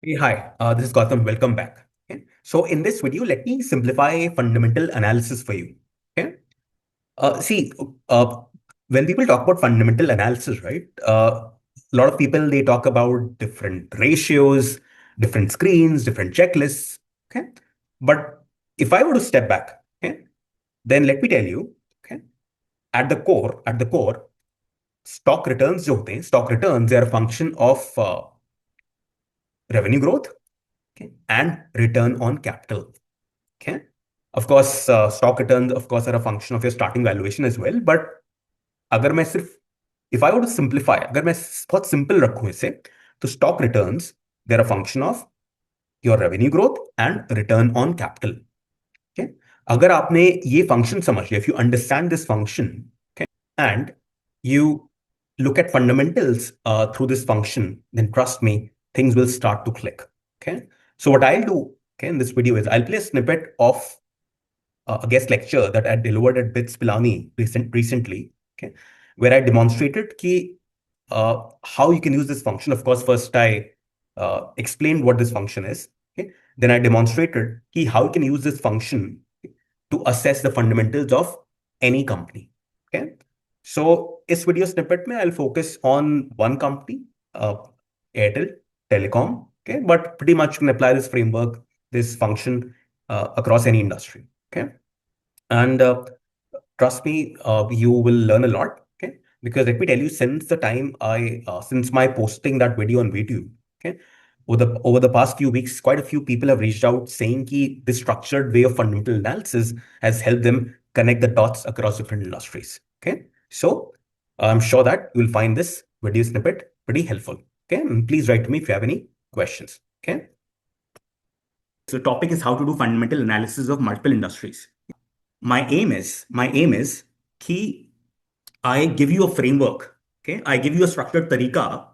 Hey, hi, this is Gautam. Welcome back. Okay. So in this video, let me simplify fundamental analysis for you. Okay. See, when people talk about fundamental analysis, right? A lot of people, they talk about different ratios, different screens, different checklists. Okay. But if I were to step back, okay, then let me tell you, okay, at the core, stock returns, stock returns, they are a function of revenue growth, okay, and return on capital. Okay. Of course, stock returns, of course, are a function of your starting valuation as well. But अगर मैं सिर्फ if I were to simplify, अगर मैं बहुत simple रखूं इसे, तो stock returns, they're a function of your revenue growth and return on capital. Okay. अगर आपने ये function समझ लिया, if you understand this function, okay, and you look at fundamentals through this function, then trust me, things will start to click. Okay. So what I'll do, okay, in this video is I'll play a snippet of a guest lecture that I delivered at BITS Pilani recently, okay, where I demonstrated how you can use this function. Of course, first I explained what this function is. Okay. Then I demonstrated how you can use this function to assess the fundamentals of any company. Okay. So this video snippet mein I'll focus on one company, Airtel, Telecom. Okay. But pretty much you can apply this framework, this function across any industry. Okay. And trust me, you will learn a lot. Okay. Because let me tell you, since the time since my posting that video on YouTube, okay, over the past few weeks, quite a few people have reached out saying that this structured way of fundamental analysis has helped them connect the dots across different industries. Okay. So I'm sure that you will find this video snippet pretty helpful. Okay. And please write to me if you have any questions. Okay. So the topic is how to do fundamental analysis of multiple industries. My aim is कि I give you a framework, okay? I give you a structured tariqa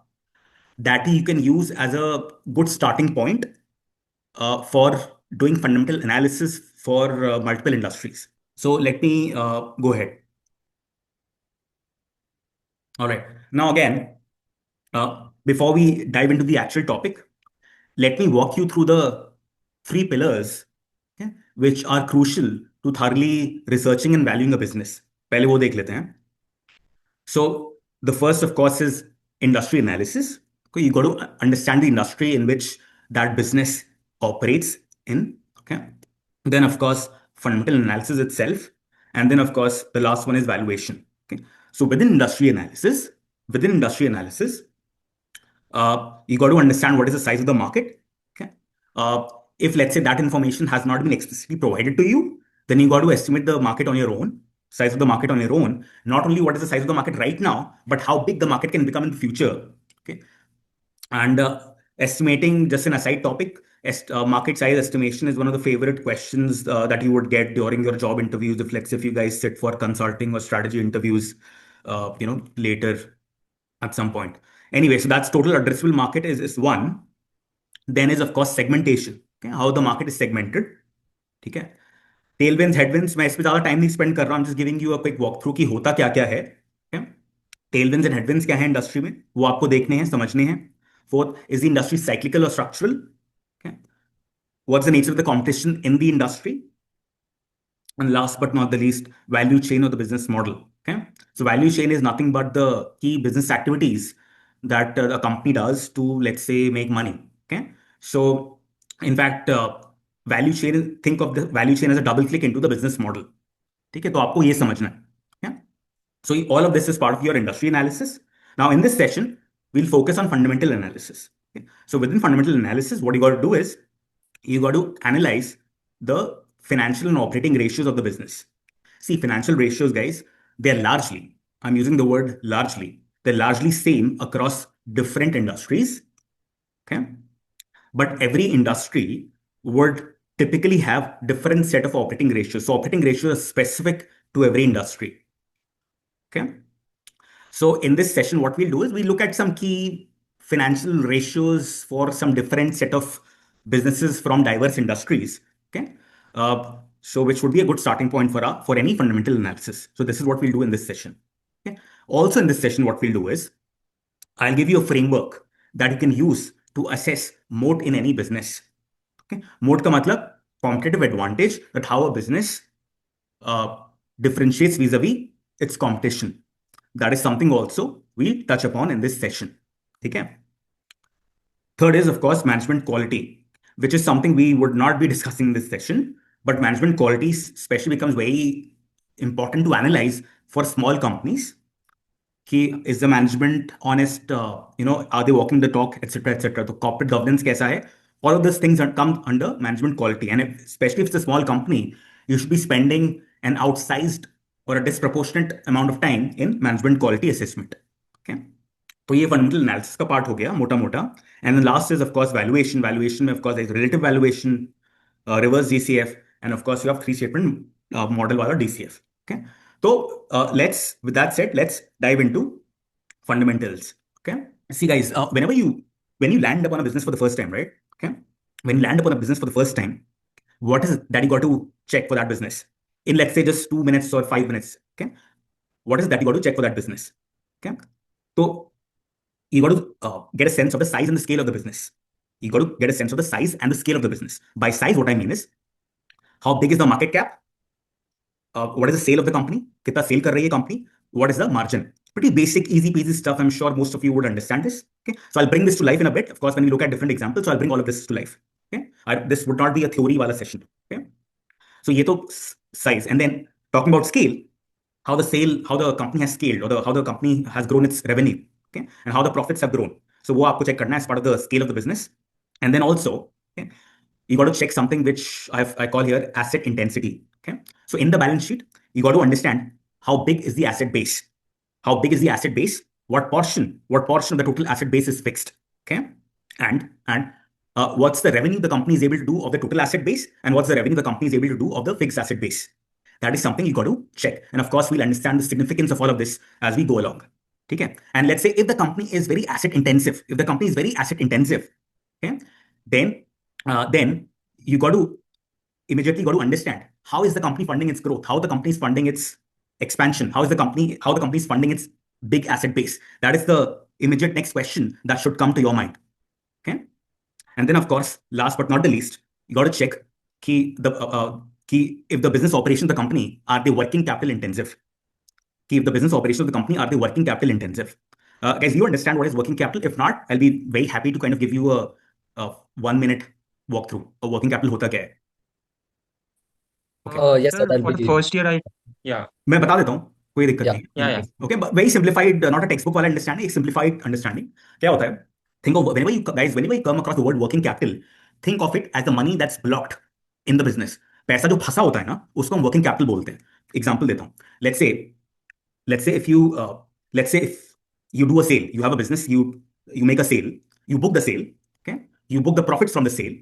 that you can use as a good starting point for doing fundamental analysis for multiple industries. So let me go ahead. All right. Now again, before we dive into the actual topic, let me walk you through the three pillars, okay, which are crucial to thoroughly researching and valuing a business. पहले वो देख लेते हैं. So the first, of course, is industry analysis. Okay, you got to understand the industry in which that business operates in. Okay. Then, of course, fundamental analysis itself. And then, of course, the last one is valuation. Okay. So within industry analysis, you got to understand what is the size of the market. Okay. If let's say that information has not been explicitly provided to you, then you got to estimate the market on your own, size of the market on your own. Not only what is the size of the market right now, but how big the market can become in the future. Okay. And estimating, just an aside topic, market size estimation is one of the favorite questions that you would get during your job interviews. If you guys sit for consulting or strategy interviews, later at some point. Anyway, so that's total addressable market is one. Then is, of course, segmentation. Okay, how the market is segmented. Okay. Tailwinds, headwinds, मैं इस पे ज़्यादा time नहीं spend कर रहा हूँ. I'm just giving you a quick walkthrough कि होता क्या क्या है. Okay. Tailwinds and headwinds क्या है इंडस्ट्री में, वो आपको देखने हैं, समझने हैं. Fourth, is the industry cyclical or structural? Okay. What's the nature of the competition in the industry? And last but not the least, value chain of the business model. Okay. So value chain is nothing but the key business activities that a company does to, let's say, make money. Okay. So in fact, value chain, think of the value chain as a double click into the business model. ठीक है, तो आपको ये समझना है. Yeah. So all of this is part of your industry analysis. Now in this session, we'll focus on fundamental analysis. Okay. So within fundamental analysis, what you got to do is you got to analyze the financial and operating ratios of the business. See, financial ratios, guys, they're largely, I'm using the word largely, they're largely same across different industries. Okay. But every industry would typically have different set of operating ratios. So operating ratios are specific to every industry. Okay. So in this session, what we'll do is we look at some key financial ratios for some different set of businesses from diverse industries. Okay. So which would be a good starting point for any fundamental analysis. So this is what we'll do in this session. Okay. Also in this session, what we'll do is I'll give you a framework that you can use to assess moat in any business. Okay, moat का मतलब competitive advantage, that how a business differentiates vis-a-vis its competition. That is something also we'll touch upon in this session. Okay. Third is, of course, management quality, which is something we would not be discussing in this session, but management quality especially becomes very important to analyze for small companies. Is the management honest? Are they walking the talk, etc., etc. So corporate governance kaisa hai? All of these things come under management quality, and especially if it's a small company, you should be spending an outsized or a disproportionate amount of time in management quality assessment. Okay. तो ये fundamental analysis का part हो गया मोटा मोटा. And last is of course valuation. Valuation में of course relative valuation, reverse DCF, and of course you have three statement model वाला DCF. Okay, तो let's with that said, let's dive into fundamentals. Okay, see guys, when you land upon a business for the first time, right? Okay, when you land upon a business for the first time, what is it that you got to check for that business in, let's say, just 2 minutes or 5 minutes? Okay, what is that you got to check for that business? Okay, so you got to get a sense of the size and the scale of the business. You got to get a sense of the size and the scale of the business. By size, what I mean is, how big is the market cap? What is the sale of the company? Kitna sale kar rahi hai company? What is the margin? Pretty basic, easy peasy stuff. I'm sure most of you would understand this. Okay, so I'll bring this to life in a bit. Of course, when we look at different examples, so I'll bring all of this to life. Okay, this would not be a theory wala session. Okay, so ye to size, and then talking about scale, how the company has scaled, or how the company has grown its revenue. Okay, and how the profits have grown. So wo aapko check karna as part of the scale of the business. And then also, okay, you got to check something which I call here asset intensity. Okay, so in the balance sheet, you got to understand how big is the asset base. How big is the asset base? What portion of the total asset base is fixed? Okay, and what's the revenue the company is able to do of the total asset base, and what's the revenue the company is able to do of the fixed asset base? That is something you got to check. And of course, we'll understand the significance of all of this as we go along. Okay, and let's say if the company is very asset intensive, okay, then you got to immediately understand how is the company funding its growth, how the company is funding its expansion, how the company is funding its big asset base. That is the immediate next question that should come to your mind. Okay, and then of course, last but not the least, you got to check if the business operations of the company, are they working capital intensive? If the business operations of the company, are they working capital intensive? Guys, you understand what is working capital? If not, I'll be very happy to kind of give you a 1 minute walkthrough of working capital hota kya hai. Okay. Yes, sir, Sir, for the first year, yeah. मैं बता देता हूँ, कोई दिक्कत Yeah. नहीं. Yeah. Okay, but very simplified, not a textbook वाला understanding, एक simplified understanding. क्या होता है? Think of whenever you come across the word working capital, think of it as the money that's blocked in the business. पैसा जो फंसा होता है ना, उसको हम working capital बोलते हैं. Example देता हूँ. Let's say if you do a sale, you have a business, you make a sale, you book the sale, okay? You book the profits from the sale,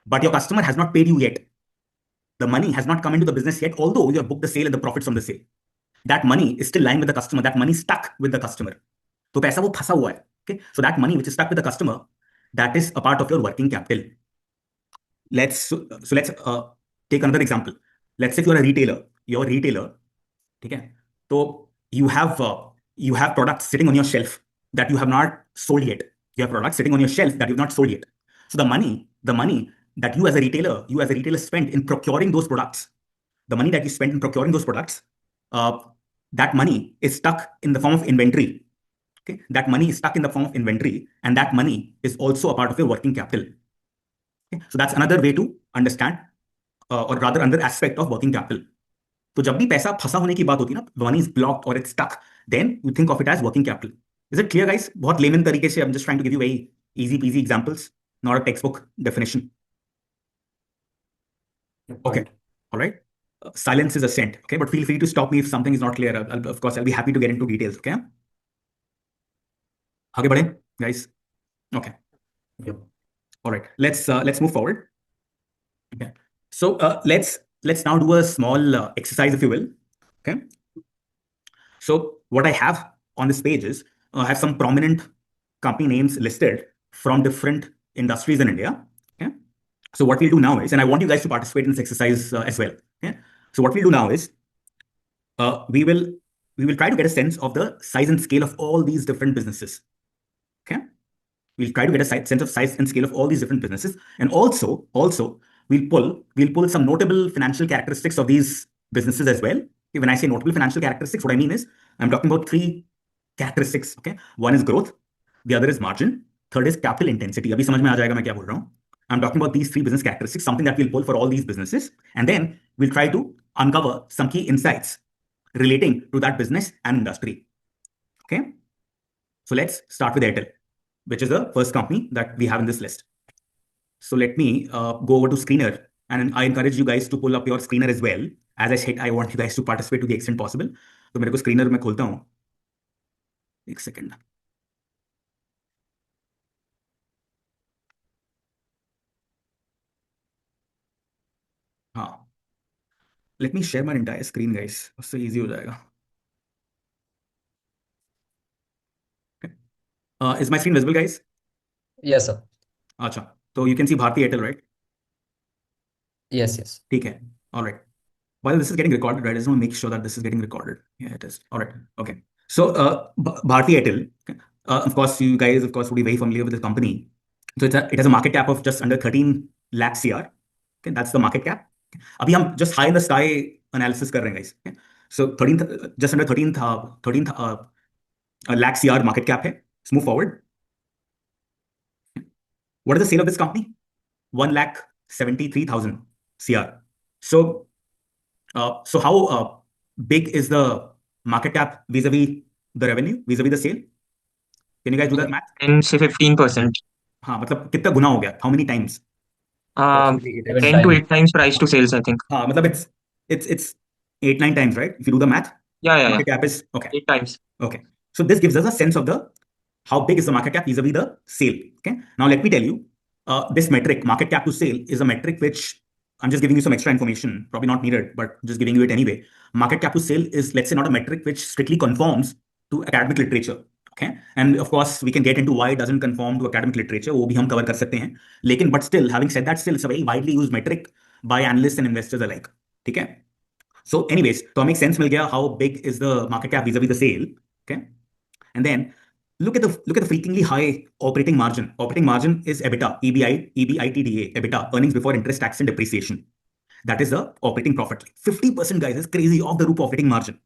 but your customer has not paid you yet. The money has not come into the business yet, although you have booked the sale and the profits from the sale. That money is still lying with the customer. That money is stuck with the customer. तो पैसा वो फंसा हुआ है. Okay, so that money which is stuck with the customer, that is a part of your working capital. Let's take another example. Let's say if you're a retailer. Okay, so you have products sitting on your shelf that you have not sold yet. You have products sitting on your shelf that you've not sold yet. So the money that you as a retailer spent in procuring those products, that money is stuck in the form of inventory. Okay, that money is stuck in the form of inventory, and that money is also a part of your working capital. Okay, so that's another way to understand, or rather another aspect of working capital. तो जब भी पैसा फंसा होने की बात होती है ना, money is blocked or it's stuck, then you think of it as working capital. Is it clear, guys? बहुत layman तरीके से, I'm just trying to give you very easy peasy examples, not a textbook definition. Okay, all right. Silence is assent. Okay, but feel free to stop me if something is not clear. Of course, I'll be happy to get into details. Okay. आगे बढ़े, guys. Okay. Yep. All right. Let's move forward. Okay. So let's now do a small exercise, if you will. Okay. So what I have on this page is I have some prominent company names listed from different industries in India. Okay. So what we'll do now is, and I want you guys to participate in this exercise as well. Okay. So what we'll do now is we will try to get a sense of the size and scale of all these different businesses. Okay. We'll try to get a sense of size and scale of all these different businesses. And also we'll pull some notable financial characteristics of these businesses as well. When I say notable financial characteristics, what I mean is I'm talking about three characteristics. Okay, one is growth, the other is margin, third is capital intensity. Abhi samajh mein aa jayega main kya bol raha hu. I'm talking about these three business characteristics, something that we'll pull for all these businesses, and then we'll try to uncover some key insights relating to that business and industry. Okay, so let's start with Airtel, which is the first company that we have in this list. So let me go over to screener, and I encourage you guys to pull up your screener as well. As I said, I want you guys to participate to the extent possible. तो मेरे को screener में खोलता हूँ. एक second. हाँ. Let me share my entire screen, guys. उससे easy हो जाएगा. Okay. Is my screen visible, guys? Yes, sir. अच्छा. So you can see Bharti Airtel, right? Yes, yes. ठीक है. All right. While this is getting recorded, right? I just want to make sure that this is getting recorded. Yeah, it is. All right. Okay. So Bharti Airtel, okay. Of course, you guys, of course, would be very familiar with the company. So it has a market cap of just under 13 lakh CR. Okay, that's the market cap. Okay. Abhi hum just high in the sky analysis kar rahe hain, guys. Okay. So 13th, just under 13th lakh CR market cap hai. Let's move forward. What is the sale of this company? 1,73,000 CR. So how big is the market cap vis-a-vis the revenue, vis-a-vis the sale? Can you guys do that math? 10 से 15%. हाँ, मतलब कितना गुना हो गया? How many times? Approximately 7 10 to times. 8 times price to sales, I think. हाँ, मतलब it's 8-9 times, right? If you do the math. Yeah. Market cap is okay. 8 times. Okay. So this gives us a sense of how big is the market cap vis-a-vis the sale. Okay. Now let me tell you, this metric, market cap to sale, is a metric which I'm just giving you some extra information, probably not needed, but just giving you it anyway. Market cap to sale is, let's say, not a metric which strictly conforms to academic literature. Okay. And of course, we can get into why it doesn't conform to academic literature. वो भी हम cover कर सकते हैं. लेकिन, but still, having said that, still it's a very widely used metric by analysts and investors alike. ठीक है. So anyways, तो हमें एक sense मिल गया how big is the market cap vis-a-vis the sale. Okay. And then look at the freakingly high operating margin. Operating margin is EBITDA, EBITDA, EBITDA, earnings before interest, tax, and depreciation. That is the operating profit. 50%, guys, is crazy, off the roof operating margin.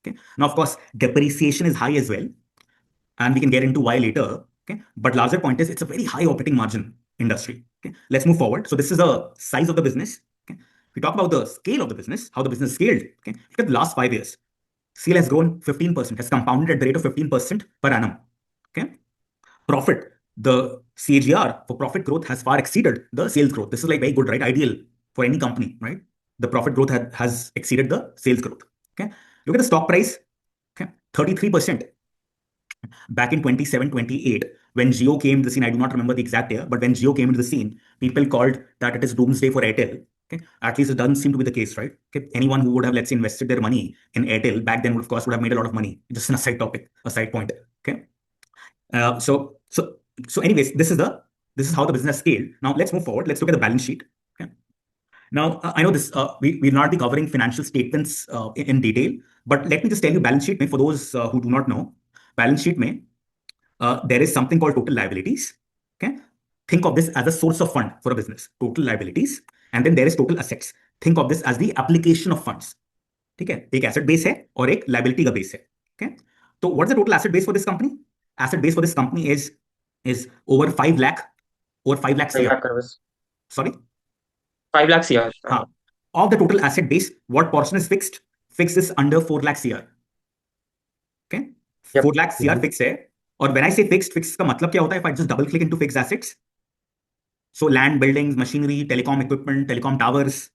Okay. Now, of course, depreciation is high as well, and we can get into why later. Okay. But larger point is it's a very high operating margin industry. Okay. Let's move forward. So this is the size of the business. Okay. We talk about the scale of the business, how the business scaled. Okay. Look at the last 5 years. Sale has grown 15%, has compounded at the rate of 15% per annum. Okay. Profit, the CAGR for profit growth has far exceeded the sales growth. This is like very good, right? Ideal for any company, right? The profit growth has exceeded the sales growth. Okay. Look at the stock price. Okay. 33%. Back in 27-28, when Jio came to the scene, I do not remember the exact year, but when Jio came into the scene, people called that it is doomsday for Airtel. Okay. At least it doesn't seem to be the case, right? Okay. Anyone who would have, let's say, invested their money in Airtel back then would, of course, would have made a lot of money. Just in a side topic, a side point. Okay. So anyways, this is how the business scaled. Now let's move forward. Let's look at the balance sheet. Okay. Now I know this we'll not be covering financial statements in detail, but let me just tell you balance sheet. For those who do not know, balance sheet there is something called total liabilities. Okay. Think of this as a source of fund for a business. Total liabilities, and then there is total assets. Think of this as the application of funds. ठीक है, एक asset base है और एक liability का base है. Okay. So what is the total asset base for this company? Asset base for this company is over 5 lakh CR. Sorry? 5 lakh CR. Of the total asset base, what portion is fixed? Fixed is under 4 lakh CR. Okay? Yep. 4 lakh CR fixed है. और when I say fixed का मतलब क्या होता है? If I just double click into fixed assets, so land, buildings, machinery, telecom equipment, telecom towers,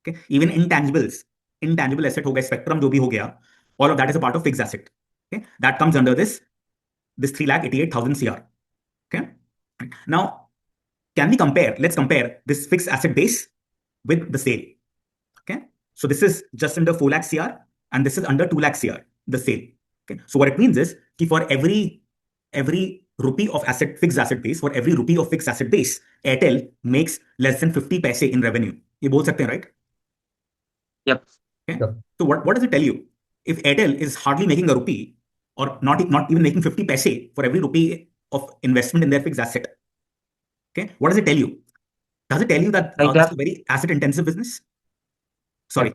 okay, even intangible asset हो गया, spectrum जो भी हो गया, all of that is a part of fixed asset. Okay, that comes under this 3,88,000 CR. Okay, now let's compare this fixed asset base with the sale. Okay, so this is just under 4 lakh CR and this is under 2 lakh CR, the sale. Okay, so what it means is कि for every rupee of fixed asset base, for every rupee of fixed asset base, Airtel makes less than 50 paise in revenue. ये बोल सकते हैं, right? Yep. Okay. Yep. So what does it tell you? If Airtel is hardly making a rupee or not even making 50 paise for every rupee of investment in their fixed asset. Okay, what does it tell you? Does it tell you that Like this is that. a very asset intensive business? Sorry.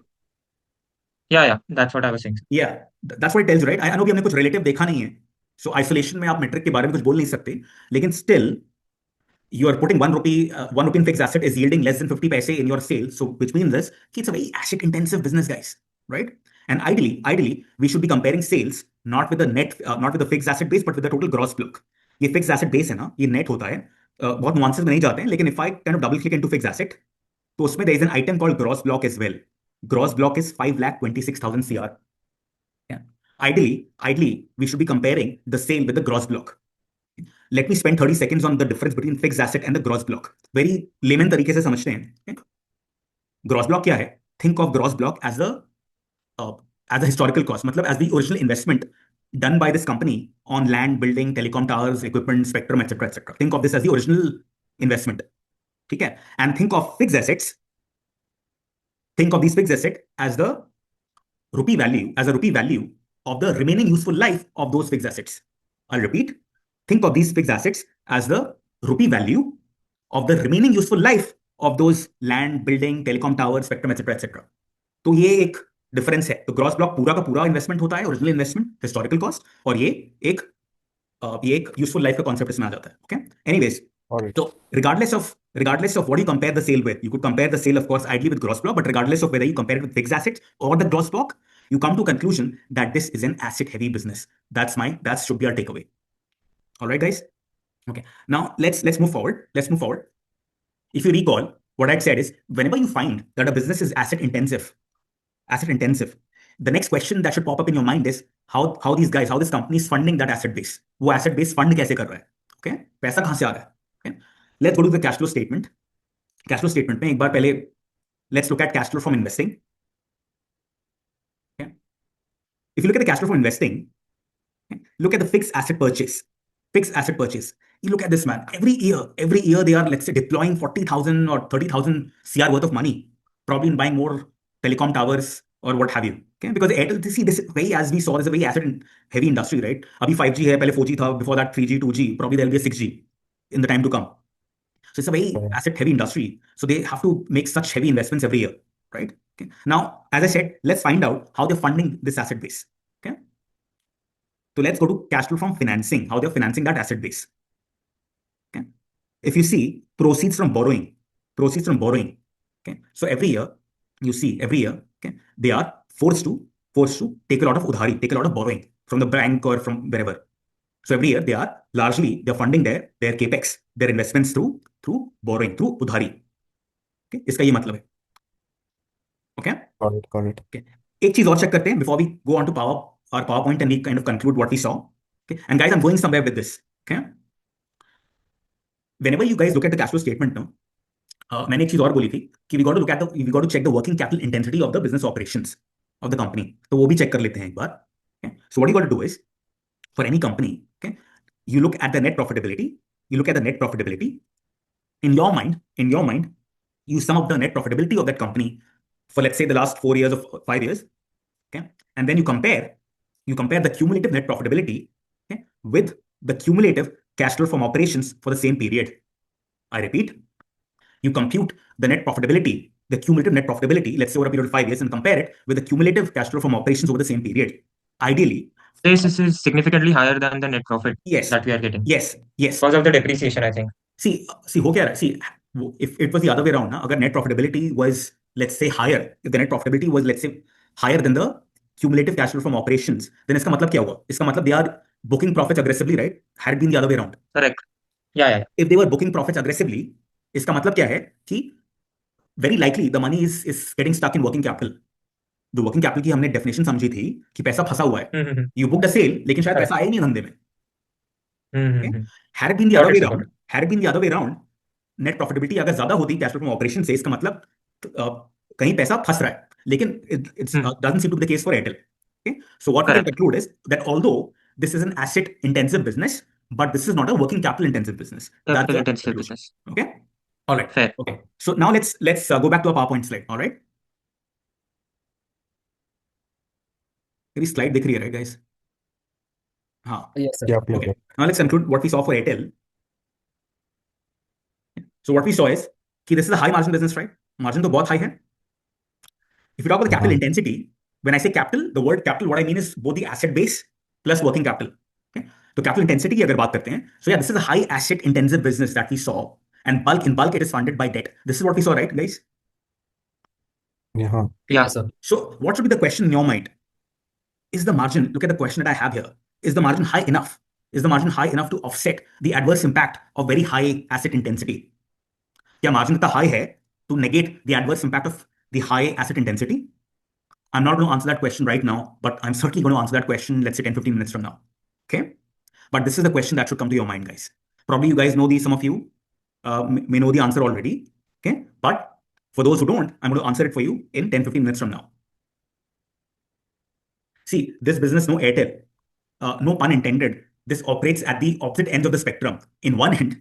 Yeah, that's what I was saying. Yeah, that's what it tells you, right? I know कि हमने कुछ relative देखा नहीं है, so isolation में आप metric के बारे में कुछ बोल नहीं सकते, लेकिन still you are putting 1 rupee, 1 rupee in fixed asset is yielding less than 50 paise in your sale. So which means this, it's a very asset intensive business, guys, right? And ideally, we should be comparing sales not with the net, not with the fixed asset base, but with the total gross block. ये fixed asset base है ना, ये net होता है, बहुत nuances में नहीं जाते हैं, लेकिन if I kind of double click into fixed asset, तो उसमें there is an item called gross block as well. Gross block is 5,26,000 CR. Yeah. Ideally, we should be comparing the sale with the gross block. Let me spend 30 seconds on the difference between fixed asset and the gross block. Very layman तरीके से समझते हैं. Gross block क्या है? Think of gross block as a historical cost, मतलब as the original investment done by this company on land, building, telecom towers, equipment, spectrum, etc., etc. Think of this as the original investment. ठीक है? And think of fixed assets. Think of these fixed assets as the rupee value, of the remaining useful life of those fixed assets. I'll repeat. Think of these fixed assets as the rupee value of the remaining useful life of those land, building, telecom tower, spectrum, etc., etc. तो ये एक difference है. तो gross block पूरा का पूरा investment होता है, ओरिजिनल इन्वेस्टमेंट, हिस्टोरिकल कॉस्ट, और ये एक यूजफुल लाइफ का कॉन्सेप्ट इसमें आ जाता है. Okay, anyways, so regardless of what you compare the sale with, you could compare the sale, of course, ideally with gross block, but regardless of whether you compare it with fixed assets or the gross block, you come to a conclusion that this is an asset heavy business. That should be our takeaway. All right, guys. Okay. Now let's move forward. If you recall, what I'd said is whenever you find that a business is asset intensive, the next question that should pop up in your mind is how this company is funding that asset base. वो asset base fund कैसे कर रहा है? Okay, पैसा कहाँ से आ रहा है? Okay, let's go to the cash flow statement. Cash flow statement में एक बार पहले let's look at cash flow from investing. Okay, if you look at the cash flow from investing, okay, look at the fixed asset purchase. You look at this, man. Every year they are, let's say, deploying 40,000 or 30,000 CR worth of money, probably in buying more telecom towers or what have you. Okay, because Airtel, see, this is very, as we saw, is a very asset heavy industry, right? Abhi 5G hai, pehle 4G tha, before that 3G, 2G, probably there'll be a 6G in the time to come. So it's a very asset heavy industry. So they have to make such heavy investments every year, right? Okay. Now, as I said, let's find out how they're funding this asset base. Okay. So let's go to cash flow from financing, how they're financing that asset base. Okay. If you see proceeds from borrowing, okay. So every year, okay, they are forced to take a lot of udhari, take a lot of borrowing from the bank or from wherever. So every year they're funding their capex, their investments through borrowing, through udhari. Okay, इसका ये मतलब है. Okay. Got it. Okay. एक चीज और check करते हैं before we go on to our PowerPoint and we kind of conclude what we saw. Okay. And guys, I'm going somewhere with this. Okay. Whenever you guys look at the cash flow statement, no, मैंने एक चीज और बोली थी कि we got to check the working capital intensity of the business operations of the company. तो वो भी चेक कर लेते हैं एक बार. Okay. So what you got to do is, for any company, okay, you look at the net profitability. In your mind, you sum up the net profitability of that company for, let's say, the last 4 years or 5 years. Okay, and then you compare the cumulative net profitability, okay, with the cumulative cash flow from operations for the same period. I repeat, you compute the net profitability, the cumulative net profitability, let's say over a period of 5 years, and compare it with the cumulative cash flow from operations over the same period. Ideally, This is significantly higher than the net profit that we are getting. Yes. Because of the depreciation, I think. See, हो क्या रहा है? See, if it was the other way around, ना, अगर net profitability was, let's say, higher, if the net profitability was, let's say, higher than the cumulative cash flow from operations, then इसका मतलब क्या हुआ? इसका मतलब they are booking profits aggressively, right? Had it been the other way around. Correct. Yeah. If they were booking profits aggressively, इसका मतलब क्या है कि very likely the money is getting stuck in working capital. जो working capital की हमने definition समझी थी कि पैसा फंसा हुआ है, यू बुक द सेल, लेकिन शायद पैसा आया ही नहीं धंधे में. Had it been the other way around, net profitability अगर ज्यादा होती कैश फ्लो फ्रॉम ऑपरेशन से, इसका मतलब कहीं पैसा फंस रहा है, लेकिन it's doesn't seem to be the case for Airtel. Okay, so what we can conclude is that although this is an asset intensive business, but this is not a working capital intensive business. Capital intensive business. Okay, all right. Fair. Okay, so now let's go back to our PowerPoint slide. All right, मेरी slide दिख रही है, right guys? Yes, sir. Okay. Now let's conclude what we saw for Airtel. So what we saw is कि this is a high margin business, right? Margin तो बहुत high है. If you talk about the capital intensity, when I say capital, the word capital, what I mean is both the asset base plus working capital. Okay. तो capital intensity की अगर बात करते हैं, so yeah, this is a high asset intensive business that we saw, and in bulk it is funded by debt. This is what we saw, right, guys? Yeah. Yes, sir. So what should be the question in your mind? Is the margin, look at the question that I have here, is the margin high enough? Is the margin high enough to offset the adverse impact of very high asset intensity? क्या margin इतना high है to negate the adverse impact of the high asset intensity? I'm not going to answer that question right now, but I'm certainly going to answer that question, let's say 10, 15 minutes from now. Okay. But this is the question that should come to your mind, guys. Probably you guys know these, some of you may know the answer already. Okay. But for those who don't, I'm going to answer it for you in 10, 15 minutes from now. See, this business, no Airtel, no pun intended, this operates at the opposite ends of the spectrum. In one end,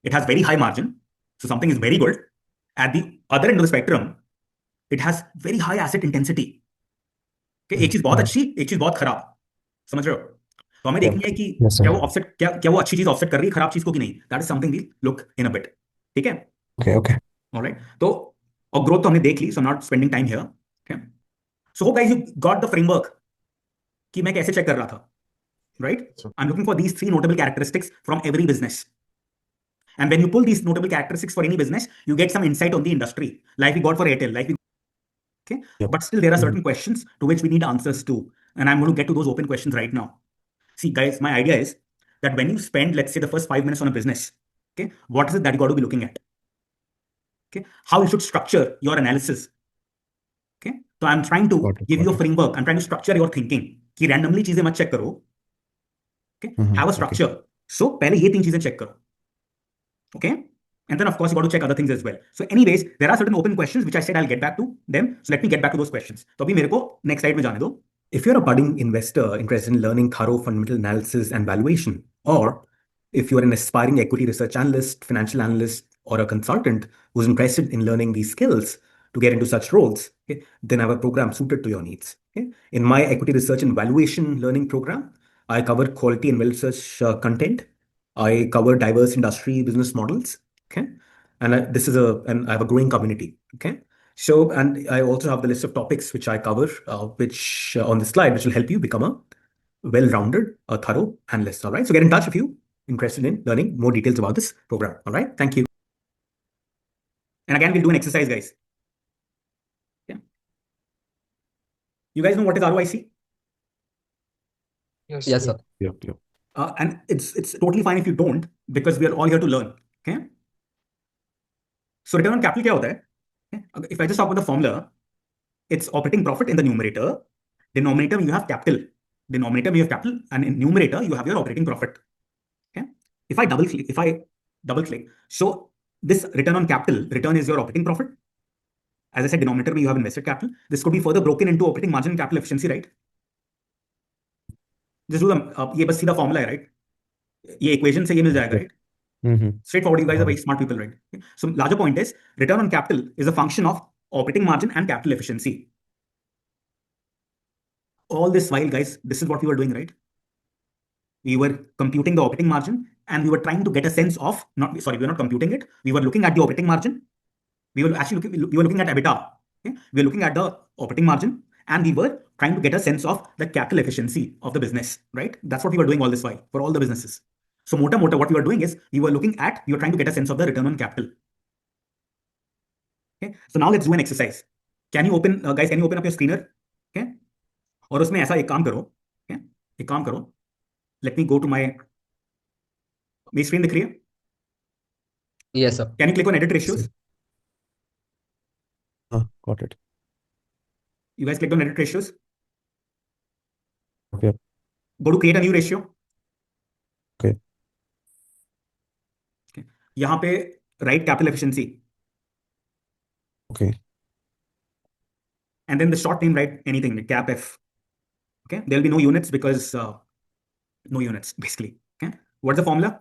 it has very high margin. So something is very good. At the other end of the spectrum, it has very high asset intensity. एक चीज बहुत अच्छी, एक चीज बहुत खराब, समझ रहे हो? तो हमें देखनी है कि क्या वो ऑफसेट, क्या वो अच्छी चीज ऑफसेट कर रही है खराब चीज को कि नहीं. That is something we look in a bit. ठीक है. ओके. ऑलराइट. तो और ग्रोथ तो हमने देख ली, so I am not spending time here. Okay. So hope guys you got the framework कि मैं कैसे चेक कर रहा था. Right. I am looking for these 3 notable characteristics from every business. And when you pull these notable characteristics for any business, you get some insight on the industry, like we got for Airtel, like we. Okay. Yep. But still there are certain questions to which we need answers to. And I'm going to get to those open questions right now. See, guys, my idea is that when you spend, let's say, the first 5 minutes on a business, okay, what is it that you got to be looking at? Okay. How you should structure your analysis. Okay. So I'm trying to give you a framework. I'm trying to structure your thinking. कि randomly चीजें मत check करो. Okay. Have a structure. So पहले ये 3 चीजें check करो. Okay. And then, of course, you got to check other things as well. So anyways, there are certain open questions which I said I'll get back to them. So let me get back to those questions. तो अभी मेरे को next slide में जाने दो. If you're a budding investor interested in learning thorough fundamental analysis and valuation, or if you're an aspiring equity research analyst, financial analyst, or a consultant who's interested in learning these skills to get into such roles, okay, then I have a program suited to your needs. Okay? In my equity research and valuation learning program, I cover quality and well-researched content. I cover diverse industry business models. Okay. And I have a growing community. Okay. So, and I also have the list of topics which I cover, which on this slide, which will help you become a well-rounded, thorough analyst. All right. So get in touch if you interested in learning more details about this program. All right. Thank you. And again, we'll do an exercise, guys. Yeah. You guys know what is ROIC? Yes, sir. Yep. And it's totally fine if you don't, because we are all here to learn. Okay. So return on capital क्या होता है? Okay? If I just talk about the formula, it's operating profit in the numerator. Denominator you have capital. Denominator you have capital, and in numerator you have your operating profit. Okay. If I double click, so this return on capital, return is your operating profit. As I said, denominator you have invested capital. This could be further broken into operating margin and capital efficiency, right? Just do the ये बस सीधा formula है, right? ये equation से ये मिल जाएगा, right? Straightforward. You guys are very smart people, right? Okay. So larger point is return on capital is a function of operating margin and capital efficiency. All this while, guys, this is what we were doing, right? We were computing the operating margin and we were trying to get a sense of, we were not computing it. We were looking at the operating margin. We were looking at EBITDA. Okay? We were looking at the operating margin and we were trying to get a sense of the capital efficiency of the business, right? That's what we were doing all this while for all the businesses. So mota, what we were doing is we were trying to get a sense of the return on capital. Okay. So now let's do an exercise. Can you open, guys, can you open up your screener? Okay. और उसमें ऐसा एक काम करो. Okay. एक काम करो. Let me go to my screen दिख रही है? Yes, sir. Can you click on edit ratios? Got it. You guys clicked on edit ratios? Okay. Go to create a new ratio. Okay. Okay. यहाँ पे write capital efficiency. Okay. And then the short name, write anything, like cap F. Okay. There'll be no units because no units basically. Okay. What's the formula?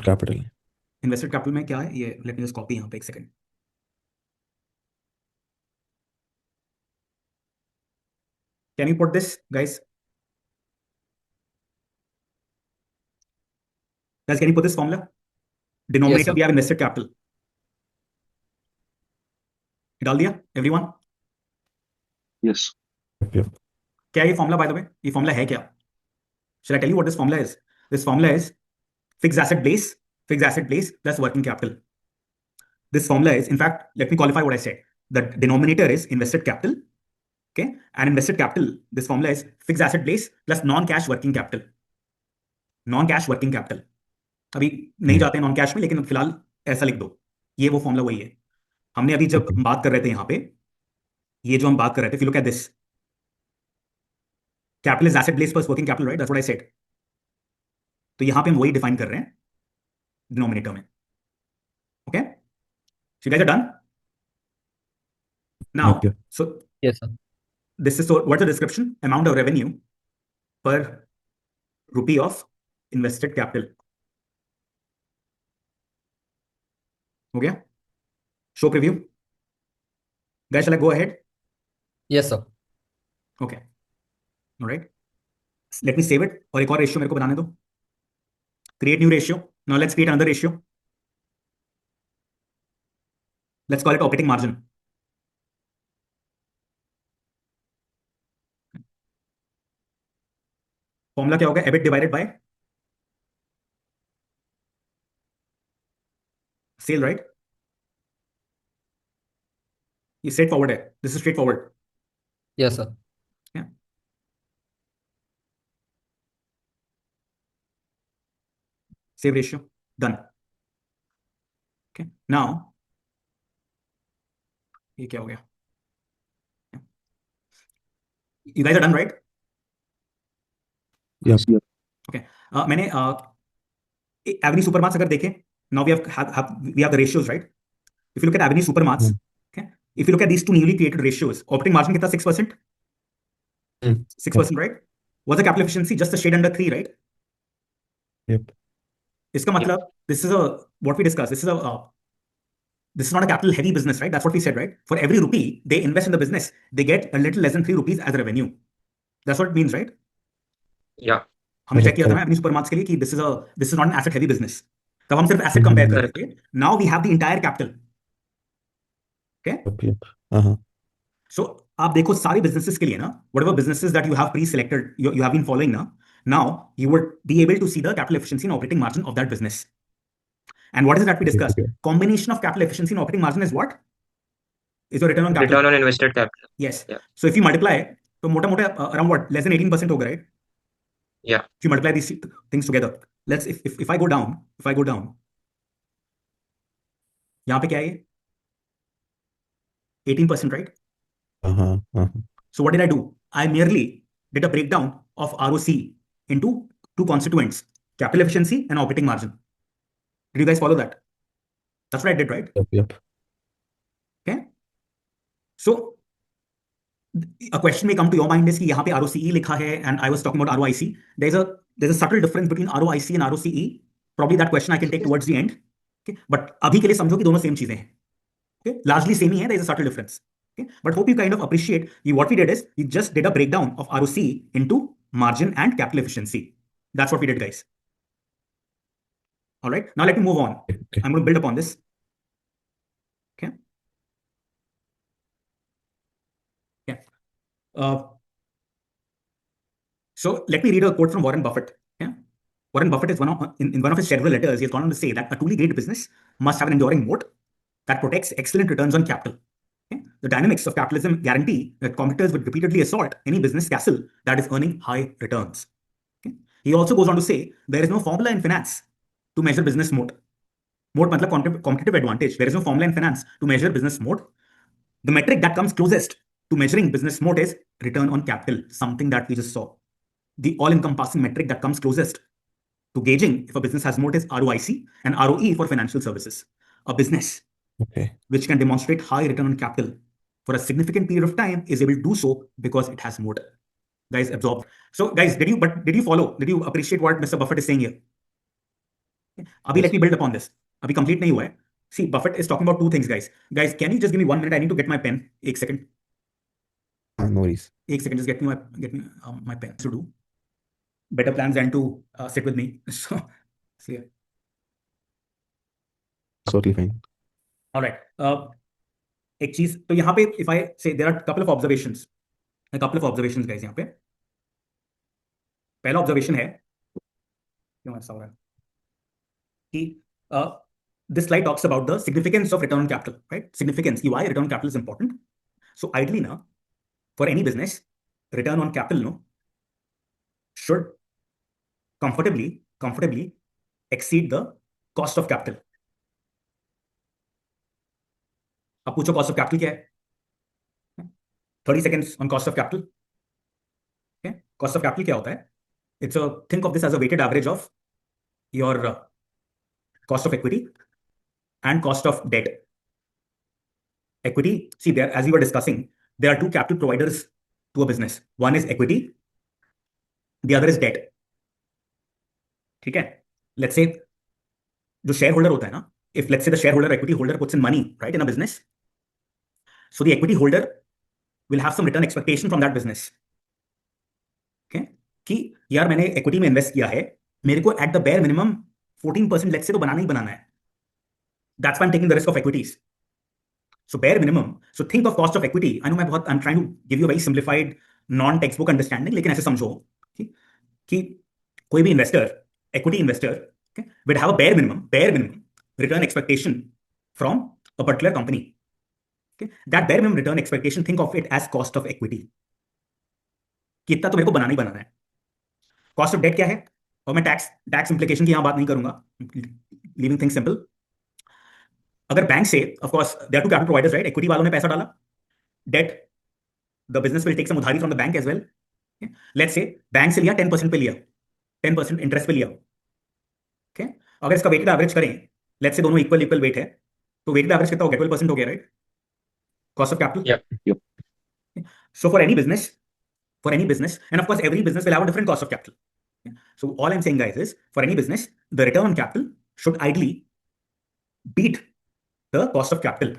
Capital. Invested capital में क्या है ये? Let me just copy यहाँ पे एक second. Can you put this, guys? Guys, can you put this formula? Denominator, sir. we have invested capital. डाल दिया everyone? Yes. Yep. क्या ये formula, by the way? ये formula है क्या? Shall I tell you what this formula is? This formula is fixed asset base plus working capital. This formula is, in fact, let me qualify what I said. The denominator is invested capital, okay? And invested capital, this formula is fixed asset base plus non-cash working capital. Non-cash working capital. अभी नहीं जाते हैं non cash में, लेकिन फिलहाल ऐसा लिख दो, ये वो फॉर्मूला वही है. हमने अभी जब बात कर रहे थे यहां पे, ये जो हम बात कर रहे थे, if you look at this, capital is asset base plus working capital, right? That's what I said. तो यहां पे हम वही डिफाइन कर रहे हैं डिनोमिनेटर में. Okay? So you guys are done? Now, Okay. so Yes, sir. this is, so what's the description? Amount of revenue per rupee of invested capital. हो गया? Show preview. Guys, shall I go ahead? Yes, sir. Okay. All right. Let me save it. और एक और ratio मेरे को बनाने दो. Create new ratio. Now let's create another ratio. Let's call it operating margin. Formula क्या होगा? EBIT divided by sale, right? ये straightforward है. This is straightforward. Yes, sir. Yeah. Save ratio. Done. Okay. Now, ये क्या हो गया? You guys are done, right? Yep. Okay. मैंने Avenue Supermarts अगर देखें, now we have the ratios, right? If you look at Avenue Supermarts, okay, if you look at these two newly created ratios, operating margin कितना? 6%. 6%, right? What's the capital efficiency? Just a shade under 3, right? Yep. इसका मतलब, this is what we discussed. This is not a capital heavy business, right? That's what we said, right? For every rupee they invest in the business, they get a little less than 3 rupees as revenue. That's what it means, right? Yeah. हमने check किया था ना Avenue Supermarts के लिए कि this is not an asset heavy business. तब हम सिर्फ एसेट कंपेयर कर रहे थे. Now we have the entire capital. Okay? Yep. Uh-huh. So आप देखो सारी businesses के लिए ना, whatever businesses that you have pre-selected, you have been following now you would be able to see the capital efficiency and operating margin of that business. And what is it that we discussed? Okay. Combination of capital efficiency and operating margin is what? Is your return on capital. Return on invested capital. Yes. Yeah. So if you multiply, तो मोटा around what? Less than 18% होगा, right? Yeah. If you multiply these things together, let's if I go down, यहाँ पे क्या है? 18%, right? So what did I do? I merely did a breakdown of ROC into two constituents: capital efficiency and operating margin. Did you guys follow that? That's what I did, right? Yep. Okay. So a question may come to your mind is कि यहाँ पे ROCE लिखा है and I was talking about ROIC. There's a subtle difference between ROIC and ROCE. Probably that question I can take towards the end. Okay. But अभी के लिए समझो कि दोनों सेम चीजें हैं. Okay. Largely same ही है. There's a subtle difference. Okay. But hope you kind of appreciate what we did is we just did a breakdown of ROC into margin and capital efficiency. That's what we did, guys. All right. Now let me move on. Okay. I'm going to build upon this. Okay. So let me read a quote from Warren Buffett. Yeah? Warren Buffett is in one of his several letters, he has gone on to say that a truly great business must have an enduring moat that protects excellent returns on capital. Okay? The dynamics of capitalism guarantee that competitors would repeatedly assault any business castle that is earning high returns. Okay? He also goes on to say there is no formula in finance to measure business moat. Moat matlab competitive advantage. There is no formula in finance to measure business moat. The metric that comes closest to measuring business moat is return on capital, something that we just saw. The all-encompassing metric that comes closest to gauging if a business has moat is ROIC and ROE for financial services. A business which can demonstrate high return on capital for a significant period of time is able to do so because it has moat. Guys, absorb. So guys, did you follow? Did you appreciate what Mr. Buffett is saying here? Abhi, let me build upon this. Abhi complete nahi hua hai. See, Buffett is talking about two things, guys. Guys, can you just give me 1 minute? I need to get my pen. 1 second. No worries. एक second, just get me my pen to do better plans and to sit with me. So yeah. Totally fine. All right. एक चीज तो यहाँ पे if I say there are a couple of observations guys यहाँ पे. पहला observation है, क्यों ऐसा हो रहा है कि this slide talks about the significance of return on capital, right? Significance, why return on capital is important. So ideally now, for any business, return on capital should comfortably exceed the cost of capital. अब पूछो cost of capital क्या है? 30 seconds on cost of capital. Okay, cost of capital क्या होता है? Think of this as a weighted average of your cost of equity and cost of debt. Equity, see there, as we were discussing, there are two capital providers to a business. One is equity, the other is debt. ठीक है? Let's say जो shareholder होता है ना, if let's say the shareholder, equity holder puts in money, right, in a business, so the equity holder will have some return expectation from that business. Okay? कि यार मैंने equity में invest किया है, मेरे को at the bare minimum 14% let's say तो बनाना ही बनाना है. That's why I'm taking the risk of equities. So bare minimum. So think of cost of equity. I know I'm trying to give you a very simplified non-textbook understanding, लेकिन ऐसे समझो कि कोई भी investor, equity investor, okay, would have a bare minimum return expectation from a particular company. Okay, that bare minimum return expectation, think of it as cost of equity. कि इतना तो मेरे को बनाना ही बनाना है. Cost of debt क्या है? और मैं tax implication की यहाँ बात नहीं करूंगा. Leaving things simple. अगर बैंक से, of course, there are two capital providers, right? Equity वालों ने पैसा डाला. Debt, the business will take some उधारी from the bank as well. Okay? Let's say bank से लिया 10% पे लिया, 10% इंटरेस्ट पे लिया. Okay? अगर इसका वेटेड एवरेज करें, let's say दोनों इक्वल वेट है, तो वेटेड एवरेज कितना हो गया? 12% हो गया, right? Cost of capital. Yep. Okay? So for any business, and of course every business will have a different cost of capital. Okay? So all I'm saying, guys, is for any business, the return on capital should ideally beat the cost of capital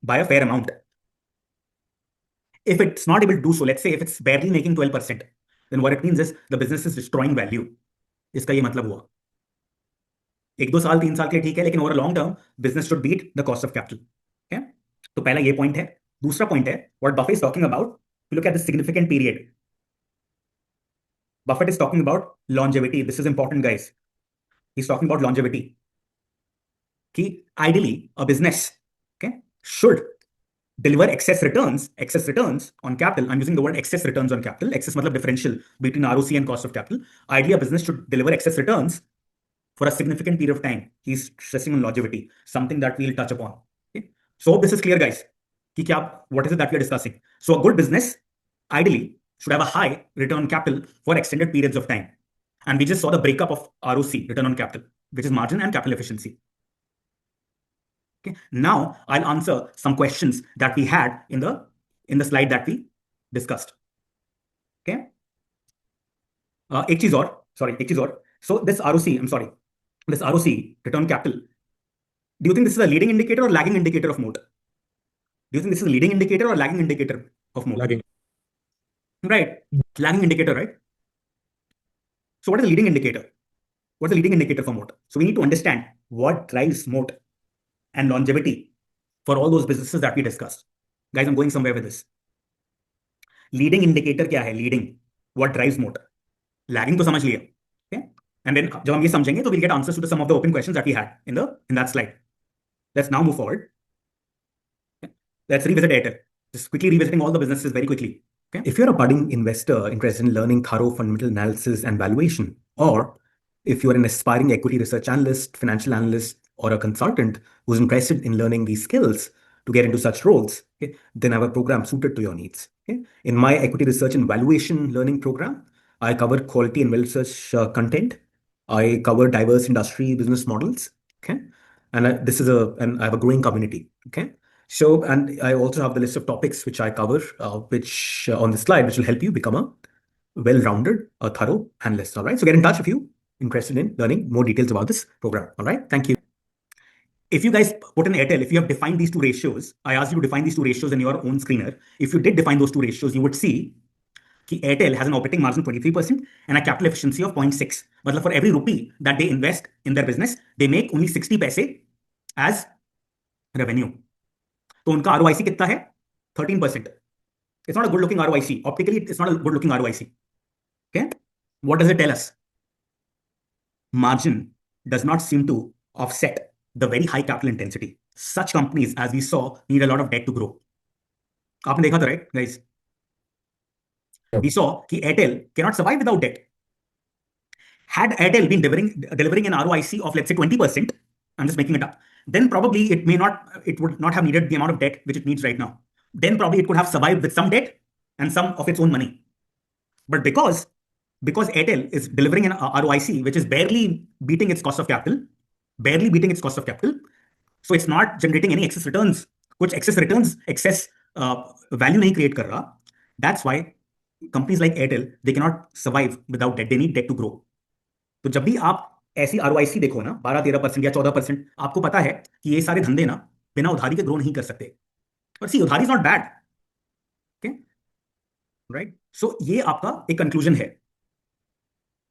by a fair amount. If it's not able to do so, let's say if it's barely making 12%, then what it means is the business is destroying value. इसका ये मतलब हुआ 1-2 साल 3 साल के लिए ठीक है, लेकिन over long term business should beat the cost of capital. Okay? तो पहला ये पॉइंट है. दूसरा पॉइंट है what Buffett is talking about. Look at the significant period. Buffett is talking about longevity. This is important, guys. He's talking about longevity. कि ideally a business, okay, should deliver excess returns on capital. I'm using the word excess returns on capital. Excess matlab differential between ROC and cost of capital. Ideally a business should deliver excess returns for a significant period of time. He's stressing on longevity, something that we'll touch upon. Okay? So this is clear, guys. कि क्या, what is it that we are discussing? So a good business ideally should have a high return on capital for extended periods of time. And we just saw the breakup of ROC, return on capital, which is margin and capital efficiency. Okay. Now I'll answer some questions that we had in the slide that we discussed. Okay. एक चीज और. So this ROC, this ROC, return on capital, do you think this is a leading indicator or lagging indicator of moat? Do you think this is a leading indicator or lagging indicator of moat? Lagging. Right. Lagging indicator, right? So what is a leading indicator? What's a leading indicator for moat? So we need to understand what drives moat and longevity for all those businesses that we discussed. Guys, I'm going somewhere with this. Leading indicator क्या है? Leading. What drives moat? Lagging तो समझ लिया. Okay? And then जब हम ये समझेंगे तो we'll get answers to some of the open questions that we had in that slide. Let's now move forward. Okay? Let's revisit Airtel. Just quickly revisiting all the businesses very quickly. Okay? If you're a budding investor interested in learning thorough fundamental analysis and valuation, or if you're an aspiring equity research analyst, financial analyst, or a consultant who's interested in learning these skills to get into such roles, okay, then I have a program suited to your needs. Okay? In my equity research and valuation learning program, I cover quality and well-researched content. I cover diverse industry business models. Okay, and I have a growing community. Okay, so and I also have the list of topics which I cover, which on the slide, which will help you become a well-rounded, thorough analyst. All right, so get in touch if you interested in learning more details about this program. All right, thank you. if you guys put in Airtel, if you have defined these two ratios, I asked you to define these two ratios in your own screener. If you did define those two ratios, you would see that Airtel has an operating margin of 23% and a capital efficiency of 0.6. But for every rupee that they invest in their business, they make only 60 paise as revenue. तो उनका ROIC कितना है? 13%. It's not a good looking ROIC. Optically, it's not a good looking ROIC. Okay? What does it tell us? Margin does not seem to offset the very high capital intensity. Such companies, as we saw, need a lot of debt to grow. आपने देखा था, right, guys? Yep. We saw that Airtel cannot survive without debt. Had Airtel been delivering an ROIC of, let's say, 20%, I'm just making it up, then probably it would not have needed the amount of debt which it needs right now. Then probably it could have survived with some debt and some of its own money. But because Airtel is delivering an ROIC which is barely beating its cost of capital, so it's not generating any excess returns, कुछ excess returns, excess value नहीं create कर रहा. That's why companies like Airtel, they cannot survive without debt. They need debt to grow. तो जब भी आप ऐसी ROIC देखो ना 12-13% या 14%, आपको पता है कि ये सारे धंधे ना बिना उधारी के ग्रो नहीं कर सकते. But see, उधारी is not bad. Okay? Right? So ये आपका एक conclusion है.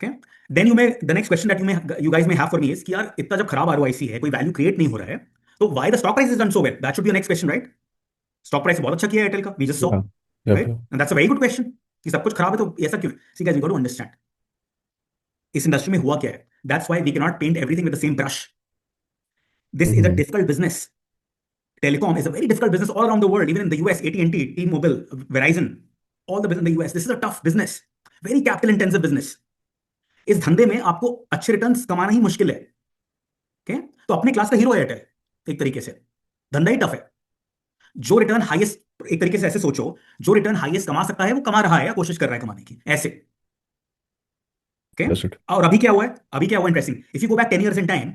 Okay? Then the next question that you guys may have for me is कि यार इतना जब खराब ROIC है, कोई value create नहीं हो रहा है, तो why the stock price is done so well? That should be your next question, right? Stock price बहुत अच्छा किया है Airtel का. We just saw. Yep. Right? And that's a very good question. कि सब कुछ खराब है तो ऐसा क्यों? See guys, you got to understand. इस इंडस्ट्री में हुआ क्या है? That's why we cannot paint everything with the same brush. This is a difficult business. Telecom is a very difficult business all around the world, even in the US, AT&T, T-Mobile, Verizon, all the business in the US. This is a tough business, very capital intensive business. इस धंधे में आपको अच्छे returns कमाना ही मुश्किल है. Okay? तो अपने क्लास का हीरो है एयरटेल एक तरीके से. धंधा ही टफ है. जो रिटर्न हाईएस्ट, एक तरीके से ऐसे सोचो, जो रिटर्न हाईएस्ट कमा सकता है वो कमा रहा है या कोशिश कर रहा है कमाने की, ऐसे. Okay? और अभी क्या हुआ है? Interesting. If you go back 10 years in time,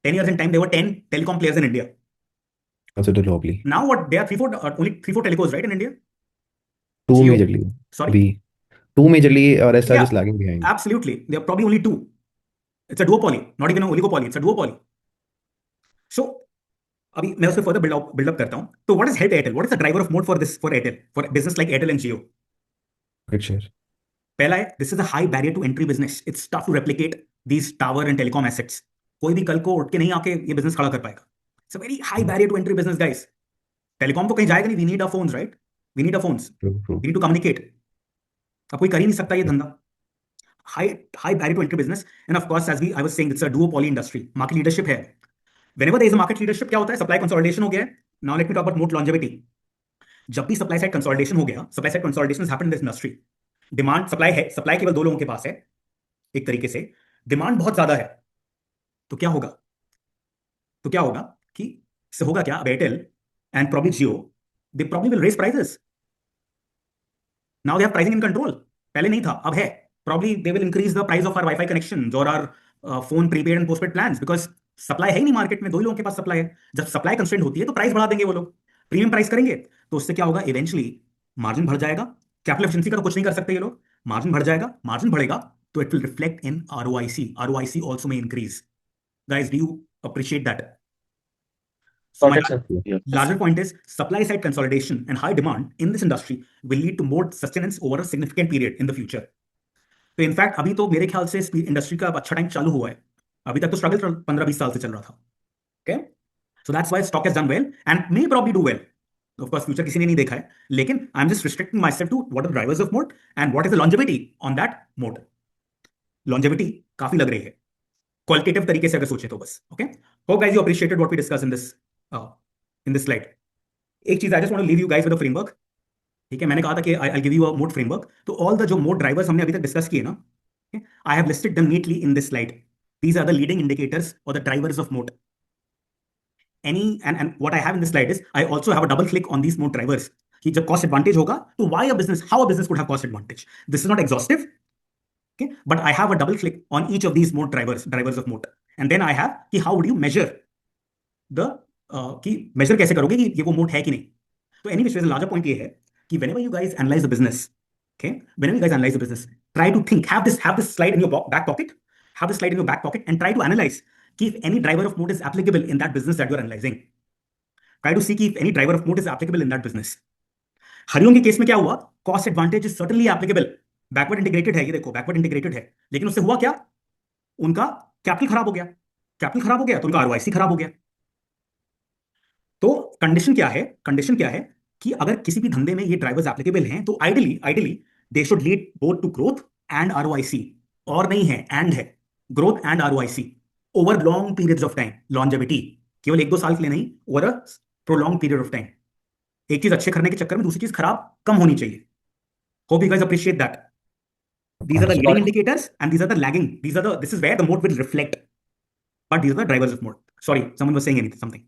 there were 10 telecom players in India. That's a duopoly. Now what? There are only 3-4 telcos, right, in India? Two Jio. majorly. Sorry? Two majorly, or rest are Yeah. just lagging behind. Absolutely. There are probably only 2. It's a duopoly, not even an oligopoly. It's a duopoly. So, अभी मैं उसको further build up करता हूँ. So what has helped Airtel? What is the driver of moat for Airtel, for business like Airtel and Jio? Market share. पहला है, this is a high barrier to entry business. It's tough to replicate these tower and telecom assets. कोई भी कल को उठ के नहीं आके ये business खड़ा कर पाएगा. It's a very high barrier to entry business, guys. Telecom तो कहीं जाएगा नहीं. We need our phones, right? We need our phones. True. We need to communicate. अब कोई कर ही नहीं सकता ये धंधा. High barrier to entry business, and of course, as I was saying, it's a duopoly industry. Market leadership है. Whenever there is a market leadership, क्या होता है? Supply consolidation हो गया है. Now let me talk about moat longevity. जब भी supply side consolidation हो गया, supply side consolidation has happened in this industry. Demand supply है, सप्लाई केवल 2 लोगों के पास है, एक तरीके से. डिमांड बहुत ज्यादा है, तो क्या होगा कि इससे होगा क्या? अब Airtel and probably Jio, they probably will raise prices. Now they have pricing in control. पहले नहीं था, अब है. Probably they will increase the price of our wifi connections और our phone prepaid and postpaid plans, because supply है ही नहीं market में. 2 ही लोगों के पास सप्लाई है. जब सप्लाई कंस्ट्रेंट होती है तो प्राइस बढ़ा देंगे वो लोग, प्रीमियम प्राइस करेंगे. तो उससे क्या होगा? इवेंचुअली मार्जिन बढ़ जाएगा. कैपिटल एफिशिएंसी का तो कुछ नहीं कर सकते ये लोग. मार्जिन बढ़ जाएगा, मार्जिन बढ़ेगा तो it will reflect in ROIC. ROIC also may increase. Guys, do you appreciate that? So my larger point is supply side consolidation and high demand in this industry will lead to more sustenance over a significant period in the future. तो in fact अभी तो मेरे ख्याल से industry का अच्छा time चालू हुआ है. अभी तक तो स्ट्रगल 15-20 साल से चल रहा था. Okay? So that's why stock has done well and may probably do well. Of course, future किसी ने नहीं देखा है, लेकिन I'm just restricting myself to what are the drivers of moat and what is the longevity on that moat. Longevity काफी लग रही है, qualitative तरीके से अगर सोचे तो बस. Okay? Hope guys you appreciated what we discussed in this slide. एक चीज I just want to leave you guys with a framework. ठीक है, मैंने कहा था कि I'll give you a moat framework. तो all the जो moat drivers हमने अभी तक डिस्कस किए ना, I have listed them neatly in this slide. These are the leading indicators or the drivers of moat. And what I have in this slide is I also have a double click on these moat drivers. कि जब cost advantage होगा तो how a business could have cost advantage. This is not exhaustive, okay? But I have a double click on each of these moat drivers of moat, and then I have कि how would you measure कि measure कैसे करोगे कि ये वो moat है कि नहीं. तो anyway, the larger point ये है कि whenever you guys analyze the business, okay, try to think, have this slide in your back pocket, and try to analyze कि if any driver of moat is applicable in that business that you are analyzing. Try to see if any driver of moat is applicable in that business. Hariom के case में क्या हुआ? Cost advantage is certainly applicable, backward integrated है, ये देखो backward integrated है, लेकिन उससे हुआ क्या? उनका कैपिटल खराब हो गया, कैपिटल खराब हो गया तो उनका आरओआईसी खराब हो गया। तो कंडीशन क्या है? कंडीशन क्या है कि अगर किसी भी धंधे में ये ड्राइवर्स एप्लीकेबल हैं तो ideally they should lead both to growth and ROIC, और नहीं है एंड है, growth and ROIC over long periods of time, longevity, केवल 1-2 साल के लिए नहीं, over a prolong period of time. एक चीज अच्छे करने के चक्कर में दूसरी चीज खराब कम होनी चाहिए। Hope you guys appreciate that. These are the leading indicators and these are the lagging. This is where the moat will reflect. But these are the drivers of moat. Sorry, someone was saying something.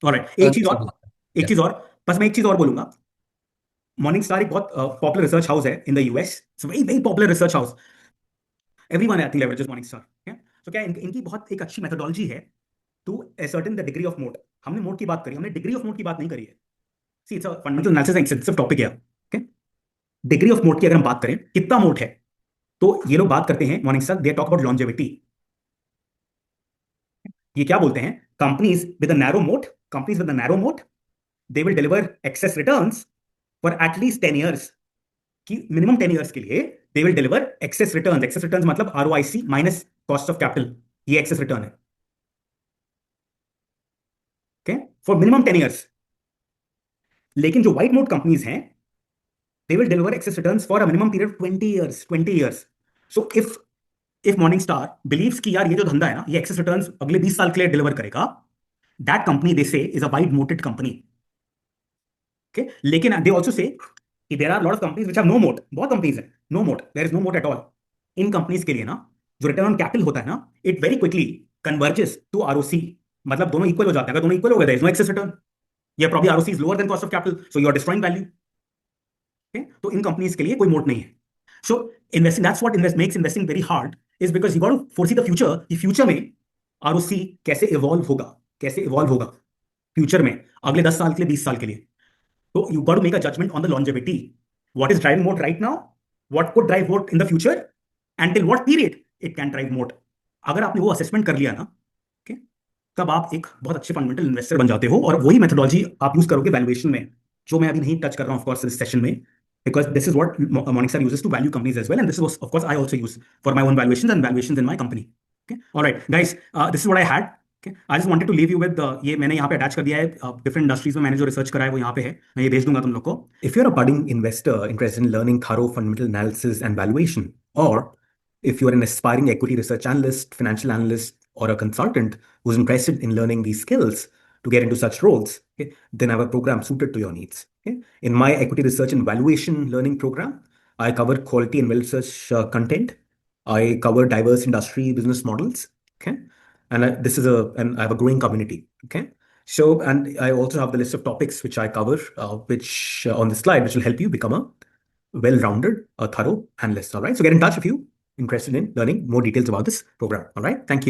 All right. एक चीज और बस मैं एक चीज और बोलूंगा। Morningstar एक बहुत पॉपुलर रिसर्च हाउस है in the US. It's very very popular research house. Everyone I think leverages Morningstar. So क्या इनकी बहुत एक अच्छी मेथोडोलॉजी है to ascertain the degree of moat. हमने मोट की बात करी, हमने डिग्री ऑफ मोट की बात नहीं करी है। See it's a fundamental analysis and extensive topic है। ओके, डिग्री ऑफ मोट की अगर हम बात करें, कितना मोट है, तो ये लोग बात करते हैं Morningstar, they talk about longevity. ये क्या बोलते हैं? Companies with a narrow moat, companies with a narrow moat, they will deliver excess returns for at least 10 years, कि मिनिमम 10 ईयर्स के लिए they will deliver excess returns. Excess returns मतलब ROIC minus cost of capital, ये excess return है। Okay, for minimum 10 years. लेकिन जो white मोट companies हैं, they will deliver excess returns for a minimum period of 20 years. So if Morningstar believes कि यार ये जो धंधा है ना, ये excess returns अगले 20 साल के लिए डिलीवर करेगा, that company they say is a wide moated company. Okay, लेकिन they also say कि there are a lot of companies which have no moat. बहुत कंपनीज हैं no moat, there is no moat at all. In companies के लिए ना जो return on capital होता है ना, it very quickly converges to ROC, मतलब दोनों इक्वल हो जाते हैं। अगर दोनों इक्वल हो गए, there is no excess return. Yeah, probably ROC is lower than cost of capital, so you are destroying value. Okay? तो इन कंपनीज के लिए कोई मोट नहीं है। So investing, that's what makes investing very hard, is because you got to foresee the future, कि future में ROC कैसे evolve होगा, कैसे इवॉल्व होगा फ्यूचर में, अगले 10 साल के लिए, 20 साल के लिए। तो you got to make a judgement on the longevity, what is driving moat right now, what could drive moat in the future, and till what period it can drive moat. अगर आपने वो असेसमेंट कर लिया ना, okay, तब आप एक बहुत अच्छे फंडामेंटल इन्वेस्टर बन जाते हो, और वही मेथोडोलॉजी आप यूज करोगे वैल्यूएशन में, जो मैं अभी नहीं टच कर रहा हूं ऑफ कोर्स इस सेशन में, because this is what Morningstar uses to value companies as well, and this is what, of course, I also use for my own valuations and valuations in my company. Okay, all right, guys, this is what I had. Okay, I just wanted to leave you with ये मैंने यहाँ पे attach कर दिया है, different industries में मैंने जो रिसर्च करा है वो यहाँ पे है, मैं ये भेज दूंगा तुम लोग को. If you're a budding investor interested in learning thorough fundamental analysis and valuation, or if you're an aspiring equity research analyst, financial analyst, or a consultant who's interested in learning these skills to get into such roles, okay, then I have a program suited to your needs. Okay? In my equity research and valuation learning program, I cover quality and well-researched content. I cover diverse industry business models. Okay, and and I have a growing community. Okay, so and I also have the list of topics which I cover, which on this slide, which will help you become a well-rounded, thorough analyst. All right, so get in touch if you interested in learning more details about this program. All right, thank you.